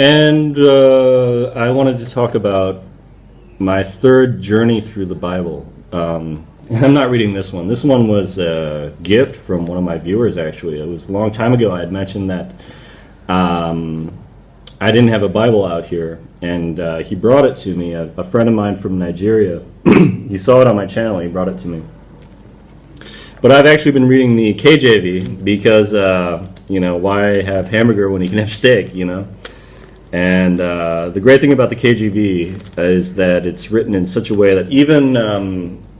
And I wanted to talk about my third journey through the Bible. And I'm not reading this one. This one was a gift from one of my viewers, actually. It was a long time ago. I had mentioned that I didn't have a Bible out here, and he brought it to me. A friend of mine from Nigeria, he saw it on my channel, he brought it to me. But I've actually been reading the KJV because, why have hamburger when you can have steak, And the great thing about the KJV is that it's written in such a way that even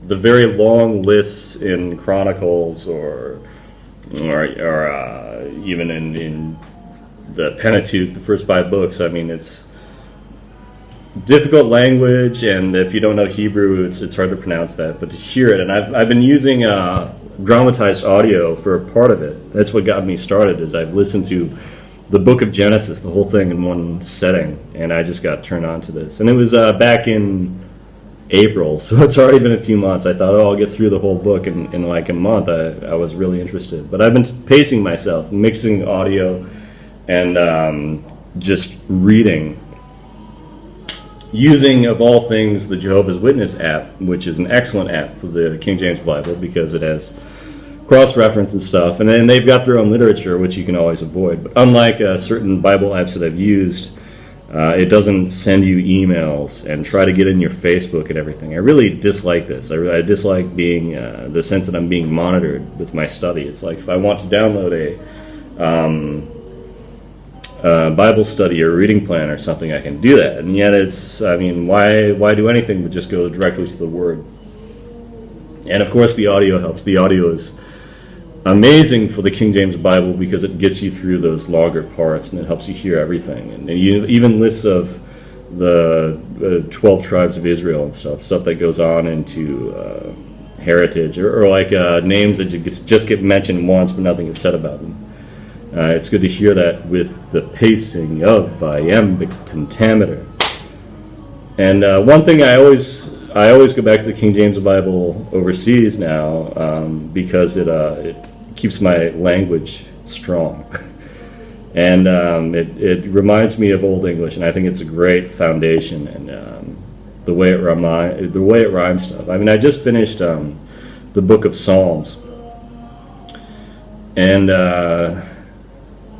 the very long lists in Chronicles or even in the Pentateuch, the first 5 books, I mean, it's difficult language, and if you don't know Hebrew, it's hard to pronounce that. But to hear it, and I've been using dramatized audio for a part of it. That's what got me started. Is I've listened to the Book of Genesis, the whole thing in one setting, and I just got turned on to this. And it was back in April, so it's already been a few months. I thought, I'll get through the whole book in like a month. I was really interested, but I've been pacing myself, mixing audio, and just reading. Using, of all things, the Jehovah's Witness app, which is an excellent app for the King James Bible because it has cross-reference and stuff. And then they've got their own literature, which you can always avoid. But unlike certain Bible apps that I've used, it doesn't send you emails and try to get in your Facebook and everything. I really dislike this. I dislike being the sense that I'm being monitored with my study. It's like if I want to download a Bible study or reading plan or something, I can do that. And yet why do anything but just go directly to the Word? And of course the audio helps. The audio is amazing for the King James Bible because it gets you through those longer parts and it helps you hear everything. And even lists of the 12 tribes of Israel and stuff that goes on into heritage, or like names that just get mentioned once but nothing is said about them. It's good to hear that with the pacing of iambic pentameter. And one thing I always go back to the King James Bible overseas now because it keeps my language strong. And it reminds me of Old English, and I think it's a great foundation. And the way it rhymes stuff. I mean, I just finished the book of Psalms, and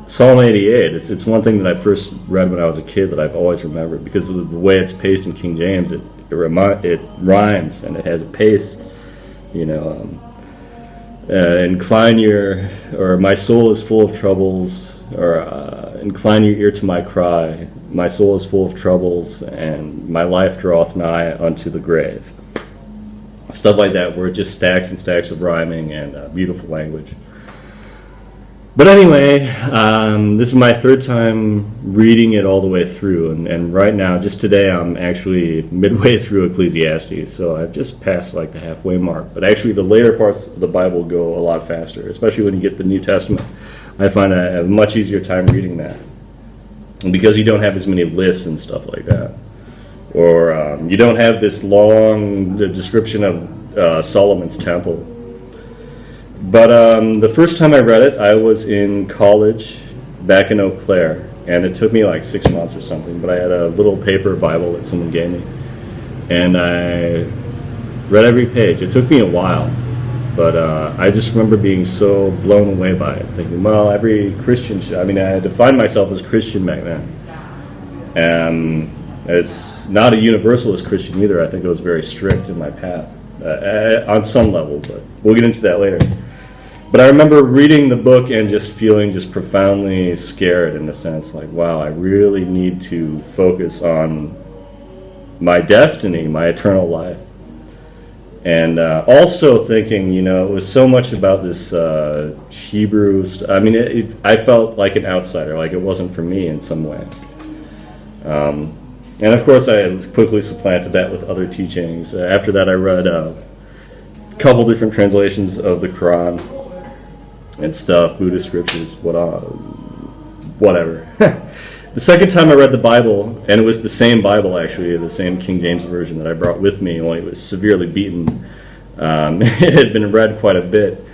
Psalm 88, it's one thing that I first read when I was a kid that I've always remembered because of the way it's paced in King James. It rhymes and it has a pace, my soul is full of troubles, or incline your ear to my cry. My soul is full of troubles, and my life draweth nigh unto the grave. Stuff like that, where it just stacks and stacks of rhyming and beautiful language. But anyway, this is my third time reading it all the way through, and right now, just today, I'm actually midway through Ecclesiastes, so I've just passed like the halfway mark. But actually, the later parts of the Bible go a lot faster, especially when you get the New Testament. I find I have a much easier time reading that, and because you don't have as many lists and stuff like that, or you don't have this long description of Solomon's temple. But the first time I read it, I was in college back in Eau Claire, and it took me like 6 months or something, but I had a little paper Bible that someone gave me, and I read every page. It took me a while, but I just remember being so blown away by it, thinking, well, every Christian should. I mean, I defined myself as Christian back then, and as not a universalist Christian either. I think I was very strict in my path on some level, but we'll get into that later. But I remember reading the book and just feeling just profoundly scared in a sense, like, wow, I really need to focus on my destiny, my eternal life. And also thinking, it was so much about this Hebrew I mean, I felt like an outsider, like it wasn't for me in some way. And of course, I quickly supplanted that with other teachings. After that, I read a couple different translations of the Quran and stuff, Buddhist scriptures, whatever. The second time I read the Bible, and it was the same Bible actually, the same King James version that I brought with me, only it was severely beaten. It had been read quite a bit,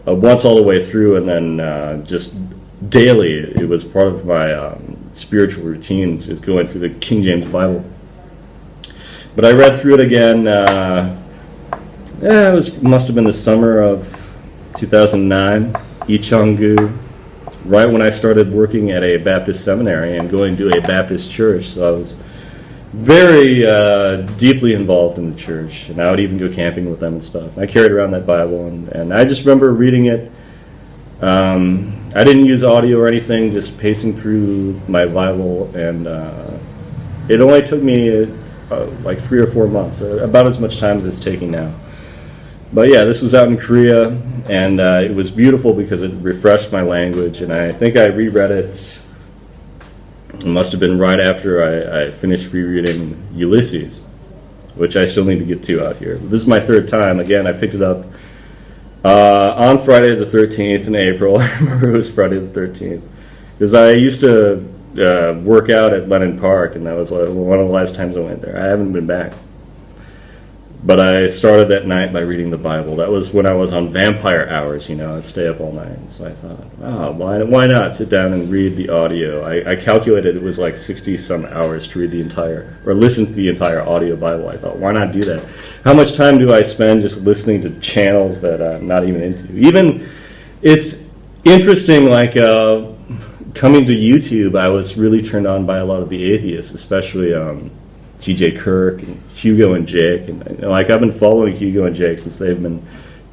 once all the way through, and then just daily. It was part of my spiritual routines is going through the King James Bible. But I read through it again. Must have been the summer of 2009, Ichongu, right when I started working at a Baptist seminary and going to a Baptist church. So I was very deeply involved in the church, and I would even go camping with them and stuff. I carried around that Bible, and I just remember reading it. I didn't use audio or anything, just pacing through my Bible, and it only took me like 3 or 4 months, about as much time as it's taking now. But yeah, this was out in Korea, and it was beautiful because it refreshed my language, and I think I reread it. It must have been right after I finished rereading Ulysses, which I still need to get to out here. This is my third time. Again, I picked it up on Friday the 13th in April. I remember it was Friday the 13th. Because I used to work out at Lennon Park, and that was one of the last times I went there. I haven't been back. But I started that night by reading the Bible. That was when I was on vampire hours, I'd stay up all night. And so I thought, why not sit down and read the audio? I calculated it was like 60-some hours to read the entire, or listen to the entire audio Bible. I thought, why not do that? How much time do I spend just listening to channels that I'm not even into? It's interesting, like coming to YouTube, I was really turned on by a lot of the atheists, especially T.J. Kirk and Hugo and Jake, and I've been following Hugo and Jake since they've been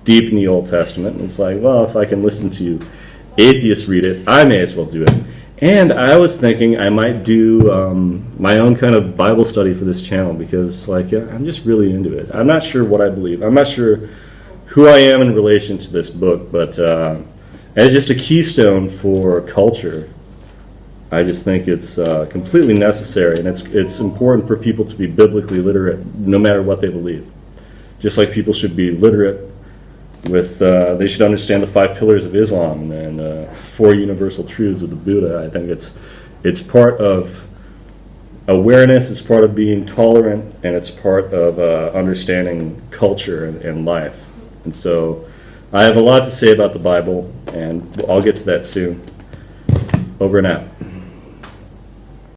deep in the Old Testament, and it's like, well, if I can listen to atheists read it, I may as well do it. And I was thinking I might do my own kind of Bible study for this channel, because I'm just really into it. I'm not sure what I believe. I'm not sure who I am in relation to this book, but as just a keystone for culture, I just think it's completely necessary, and it's important for people to be biblically literate no matter what they believe. Just like people should be literate with, they should understand the 5 pillars of Islam and 4 universal truths of the Buddha. I think it's part of awareness, it's part of being tolerant, and it's part of understanding culture and life. And so I have a lot to say about the Bible, and I'll get to that soon. Over and out.